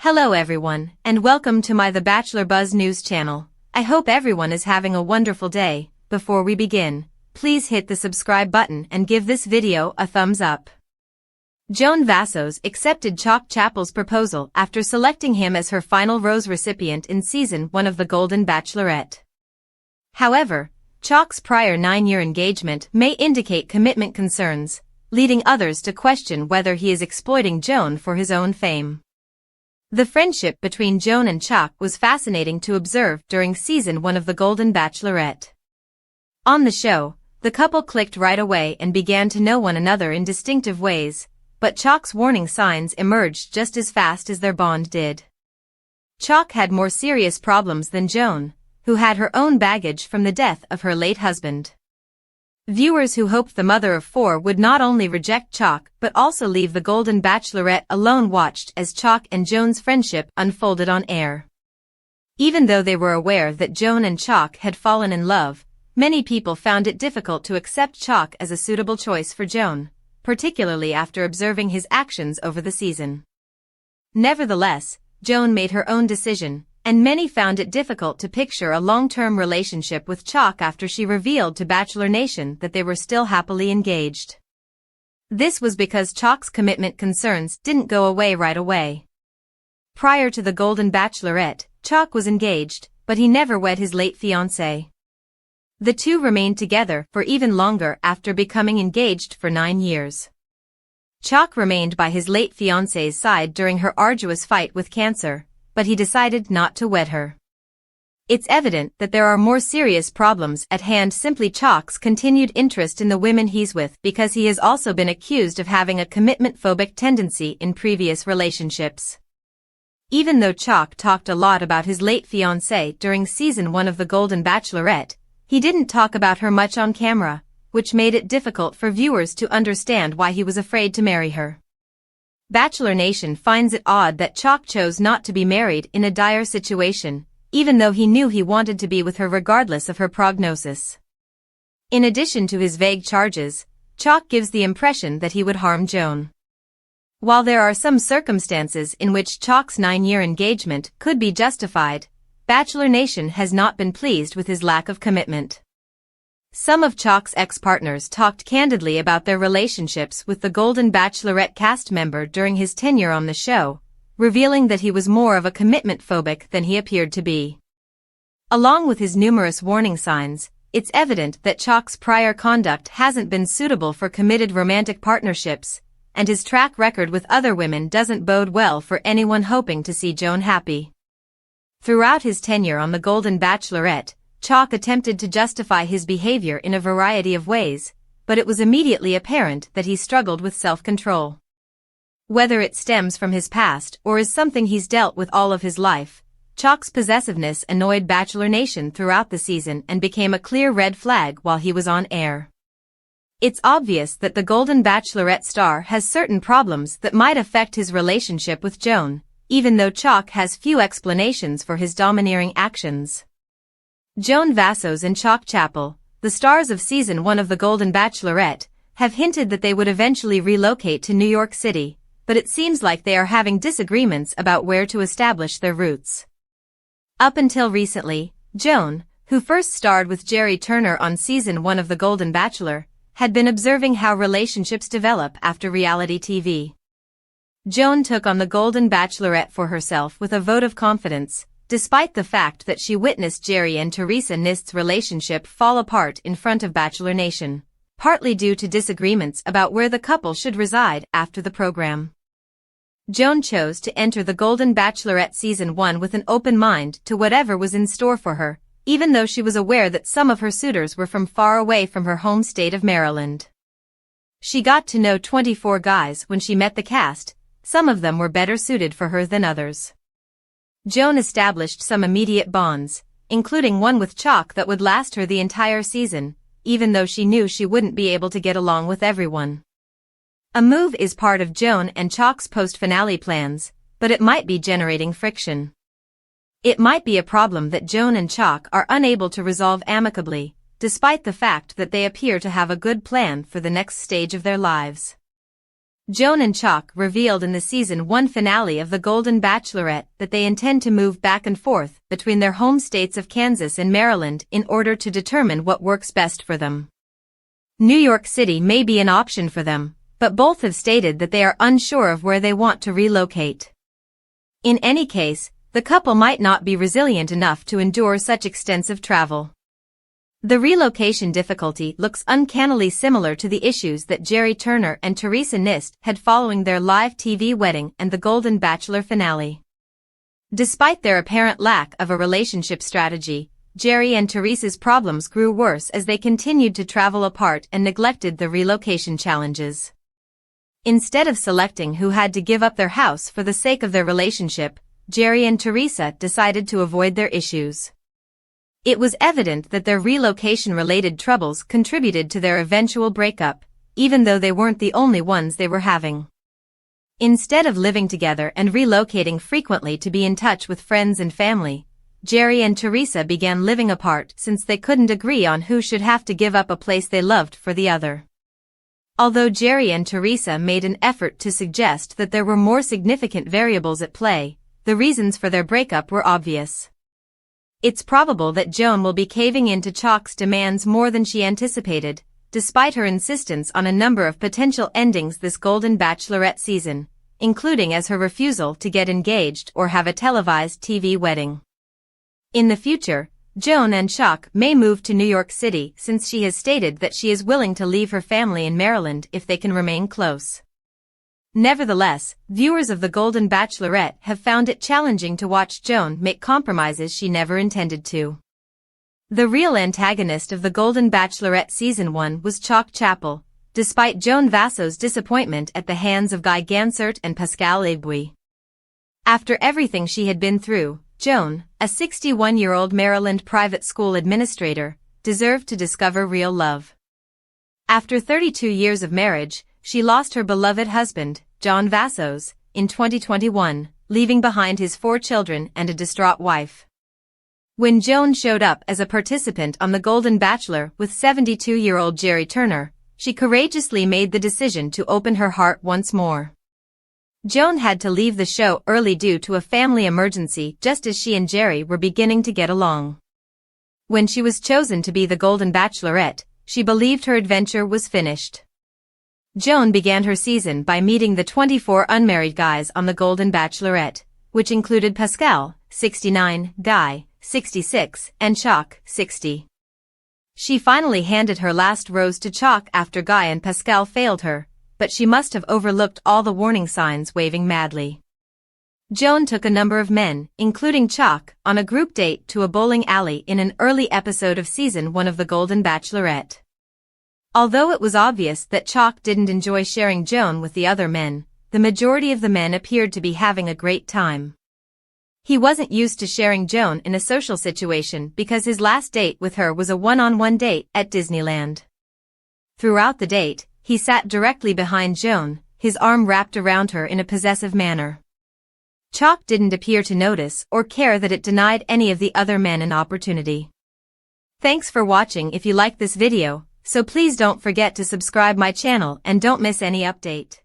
Hello everyone, and welcome to my The Bachelor Buzz News channel. I hope everyone is having a wonderful day. Before we begin, please hit the subscribe button and give this video a thumbs up. Joan Vassos accepted Chalk Chappell's proposal after selecting him as her final rose recipient in season 1 of The Golden Bachelorette. However, Chalk's prior 9-year engagement may indicate commitment concerns, leading others to question whether he is exploiting Joan for his own fame. The friendship between Joan and Chalk was fascinating to observe during season 1 of The Golden Bachelorette. On the show, the couple clicked right away and began to know one another in distinctive ways, but Chalk's warning signs emerged just as fast as their bond did. Chalk had more serious problems than Joan, who had her own baggage from the death of her late husband. Viewers who hoped the mother of 4 would not only reject Chalk but also leave The Golden Bachelorette alone watched as Chalk and Joan's friendship unfolded on air. Even though they were aware that Joan and Chalk had fallen in love, many people found it difficult to accept Chalk as a suitable choice for Joan, particularly after observing his actions over the season. Nevertheless, Joan made her own decision, and many found it difficult to picture a long-term relationship with Chalk after she revealed to Bachelor Nation that they were still happily engaged. This was because Chalk's commitment concerns didn't go away right away. Prior to The Golden Bachelorette, Chalk was engaged, but he never wed his late fiancée. The two remained together for even longer after becoming engaged for 9 years. Chalk remained by his late fiancée's side during her arduous fight with cancer, but he decided not to wed her. It's evident that there are more serious problems at hand. Simply Chalk's continued interest in the women he's with, because he has also been accused of having a commitment-phobic tendency in previous relationships. Even though Chalk talked a lot about his late fiancée during season 1 of The Golden Bachelorette, he didn't talk about her much on camera, which made it difficult for viewers to understand why he was afraid to marry her. Bachelor Nation finds it odd that Chalk chose not to be married in a dire situation, even though he knew he wanted to be with her regardless of her prognosis. In addition to his vague charges, Chalk gives the impression that he would harm Joan. While there are some circumstances in which Chalk's 9-year engagement could be justified, Bachelor Nation has not been pleased with his lack of commitment. Some of Chalk's ex-partners talked candidly about their relationships with the Golden Bachelorette cast member during his tenure on the show, revealing that he was more of a commitment phobic than he appeared to be. Along with his numerous warning signs, it's evident that Chalk's prior conduct hasn't been suitable for committed romantic partnerships, and his track record with other women doesn't bode well for anyone hoping to see Joan happy. Throughout his tenure on The Golden Bachelorette, Chalk attempted to justify his behavior in a variety of ways, but it was immediately apparent that he struggled with self-control. Whether it stems from his past or is something he's dealt with all of his life, Chalk's possessiveness annoyed Bachelor Nation throughout the season and became a clear red flag while he was on air. It's obvious that the Golden Bachelorette star has certain problems that might affect his relationship with Joan, even though Chalk has few explanations for his domineering actions. Joan Vassos and Chalk Chappell, the stars of season 1 of The Golden Bachelorette, have hinted that they would eventually relocate to New York City, but it seems like they are having disagreements about where to establish their roots. Up until recently, Joan, who first starred with Jerry Turner on season 1 of The Golden Bachelor, had been observing how relationships develop after reality TV. Joan took on The Golden Bachelorette for herself with a vote of confidence, despite the fact that she witnessed Jerry and Teresa Nist's relationship fall apart in front of Bachelor Nation, partly due to disagreements about where the couple should reside after the program. Joan chose to enter The Golden Bachelorette season 1 with an open mind to whatever was in store for her, even though she was aware that some of her suitors were from far away from her home state of Maryland. She got to know 24 guys when she met the cast. Some of them were better suited for her than others. Joan established some immediate bonds, including one with Chalk that would last her the entire season, even though she knew she wouldn't be able to get along with everyone. A move is part of Joan and Chalk's post-finale plans, but it might be generating friction. It might be a problem that Joan and Chalk are unable to resolve amicably, despite the fact that they appear to have a good plan for the next stage of their lives. Joan and Chalk revealed in the season 1 finale of The Golden Bachelorette that they intend to move back and forth between their home states of Kansas and Maryland in order to determine what works best for them. New York City may be an option for them, but both have stated that they are unsure of where they want to relocate. In any case, the couple might not be resilient enough to endure such extensive travel. The relocation difficulty looks uncannily similar to the issues that Jerry Turner and Teresa Nist had following their live TV wedding and the Golden Bachelor finale. Despite their apparent lack of a relationship strategy, Jerry and Teresa's problems grew worse as they continued to travel apart and neglected the relocation challenges. Instead of selecting who had to give up their house for the sake of their relationship, Jerry and Teresa decided to avoid their issues. It was evident that their relocation-related troubles contributed to their eventual breakup, even though they weren't the only ones they were having. Instead of living together and relocating frequently to be in touch with friends and family, Jerry and Teresa began living apart since they couldn't agree on who should have to give up a place they loved for the other. Although Jerry and Teresa made an effort to suggest that there were more significant variables at play, the reasons for their breakup were obvious. It's probable that Joan will be caving in to Chalk's demands more than she anticipated, despite her insistence on a number of potential endings this Golden Bachelorette season, including as her refusal to get engaged or have a televised TV wedding. In the future, Joan and Chalk may move to New York City since she has stated that she is willing to leave her family in Maryland if they can remain close. Nevertheless, viewers of The Golden Bachelorette have found it challenging to watch Joan make compromises she never intended to. The real antagonist of The Golden Bachelorette Season 1 was Chalk Chappell, despite Joan Vasso's disappointment at the hands of Guy Gansert and Pascal Aibouy. After everything she had been through, Joan, a 61-year-old Maryland private school administrator, deserved to discover real love. After 32 years of marriage, she lost her beloved husband, John Vassos, in 2021, leaving behind his 4 children and a distraught wife. When Joan showed up as a participant on The Golden Bachelor with 72-year-old Jerry Turner, she courageously made the decision to open her heart once more. Joan had to leave the show early due to a family emergency just as she and Jerry were beginning to get along. When she was chosen to be the Golden Bachelorette, she believed her adventure was finished. Joan began her season by meeting the 24 unmarried guys on The Golden Bachelorette, which included Pascal, 69, Guy, 66, and Chalk, 60. She finally handed her last rose to Chalk after Guy and Pascal failed her, but she must have overlooked all the warning signs waving madly. Joan took a number of men, including Chalk, on a group date to a bowling alley in an early episode of Season 1 of The Golden Bachelorette. Although it was obvious that Chalk didn't enjoy sharing Joan with the other men, the majority of the men appeared to be having a great time. He wasn't used to sharing Joan in a social situation because his last date with her was a one-on-one date at Disneyland. Throughout the date, he sat directly behind Joan, his arm wrapped around her in a possessive manner. Chalk didn't appear to notice or care that it denied any of the other men an opportunity. Thanks for watching. If you like this video, so please don't forget to subscribe my channel and don't miss any update.